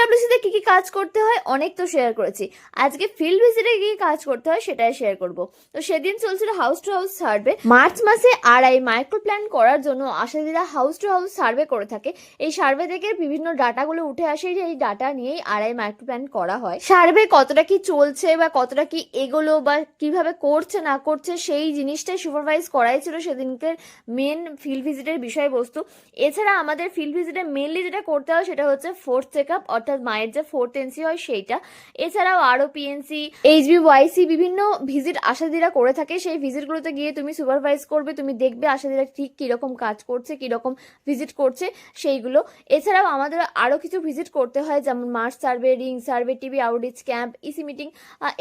এসডব্লিউসি তে কি কি কাজ করতে হয় অনেক তো শেয়ার করেছি। আজকে ফিল্ড ভিজিটে কি কি কাজ করতে হয় সেটাই শেয়ার করব। তো সেদিন চলছিল house to house survey. March মাসে আড়াই মাইক্রো প্ল্যান করার জন্য আশাদিরা হাউস টু হাউস সার্ভে করে থাকে। এই সার্ভে থেকে বিভিন্ন ডাটাগুলো উঠে আসে, যে এই ডাটা নিয়েই আড়াই মাইক্রো প্ল্যান করা হয়। সার্ভে কতটা কি চলছে বা কতটা কি এগোলো বা কিভাবে করছে না করছে সেই জিনিসটাই সুপারভাইজ করাই ছিল সেদিনকের মেন ফিল্ড ভিজিটের বিষয়বস্তু। এছাড়া আমাদের ফিল্ড ভিজিটে মেনলি যেটা করতে হয় সেটা হচ্ছে ফোর্থ চেক আপ, অর্থাৎ মায়ের যে ফোর্থ এনসি হয় সেইটা। এছাড়াও আরও পিএনসি, এইচবিওয়াইসি বিভিন্ন ভিজিট আশাদিরা করে থাকে। সেই ভিজিটগুলোতে গিয়ে তুমি সুপারভাইজ করবে, তুমি দেখবে আশাদিরা ঠিক কীরকম কাজ করছে, কীরকম ভিজিট করছে সেইগুলো। এছাড়াও আমাদের আরও কিছু ভিজিট করতে হয়, যেমন March survey, ring survey, TV outreach camp, EC meeting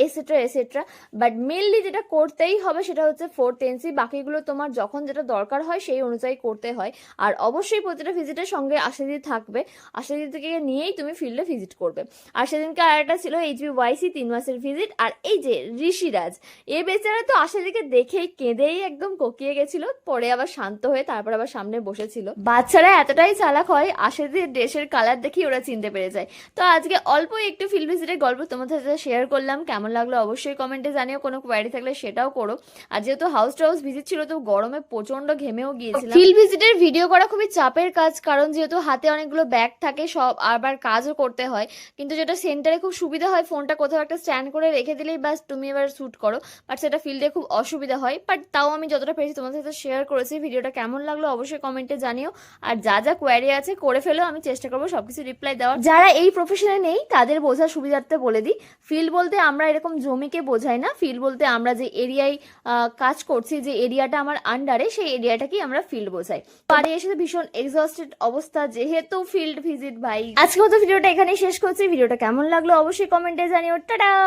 et cetera et cetera. But mainly যেটা করতেই হবে সেটা হচ্ছে ফোর্থ এনসি। বাকিগুলো তোমার যখন যেটা দরকার হয় সেই অনুযায়ী করতে হয়। আর অবশ্যই প্রতিটা ভিজিটের সঙ্গে আশাদিদি থাকবে, আশাদিদিকে নিয়েই তুমি ফিল্ডে ভিজিট করবে। আর সেদিনকে আর একটা ছিল এইচবিওয়াইসি 3 মাসের ভিজিট। আর এই যে ঋষিরাজ, এ বেচারা তো আশাদিকে দেখেই কেঁদেই একদম কোকিয়ে গেছিল, পরে আবার শান্ত হয়ে তারপর আবার সামনে বসেছিল। বাচ্চারা এতটাই চালাক হয়, আশাদির ড্রেসের কালার দেখেই ওরা চিনতে পেরে যায়। তো আজকে অল্প একটু ফিল্ড ভিজিটের গল্প তোমাদের সাথে শেয়ার করলাম। কেমন লাগলো অবশ্যই কমেন্টে জানিও, কোনো কোয়ারি থাকলে সেটাও করো। আর যেহেতু হাউস টু হাউস ভিজিট ছিল তো গরমে প্রচন্ড ঘেমেও গিয়েছিলাম। ফিল্ড ভিজিটের ভিডিও করা খুবই চাপের কাজ, কারণ যেহেতু হাতে অনেকগুলো ব্যাগ থাকে, সব আবার কাজও করতে হয়। কিন্তু যেটা সেন্টারে খুব সুবিধা হয়, ফোনটা কোথাও একটা স্ট্যান্ড করে রেখে দিলেই বাস তুমি এবার শ্যুট করো। বাট সেটা ফিল্ডে খুব অসুবিধা হয়। বাট তাও আমি যতটা পেরেছি তোমাদের সাথে শেয়ার করেছি। ভিডিওটা কেমন লাগলো অবশ্যই কমেন্টে জানিও। আর যা যা কোয়ারি আছে করে ফেলো, আমি চেষ্টা করবো সবকিছু রিপ্লাই দেওয়ার। যারা এই প্রফেশনে নেই তাদের বোঝার সুবিধার্থে বলে দিই, ফিল্ড বলতে আমরা এরকম জমিকে বোঝাই না। ফিল্ড বলতে আমরা যে এরিয়ায় কাজ করছি, যে এরিয়াটা আমার আন্ডারে, সেই এরিয়াটাকেই আমরা ফিল্ড বোঝাই। বাড়ি এসে ভীষণ এক্সস্টেড অবস্থা, যেহেতু ফিল্ড ভিজিট ভাই। আজকে মতো ভিডিওটা এখানেই শেষ করছি। ভিডিওটা কেমন লাগলো অবশ্যই কমেন্টে জানিও। টাটা।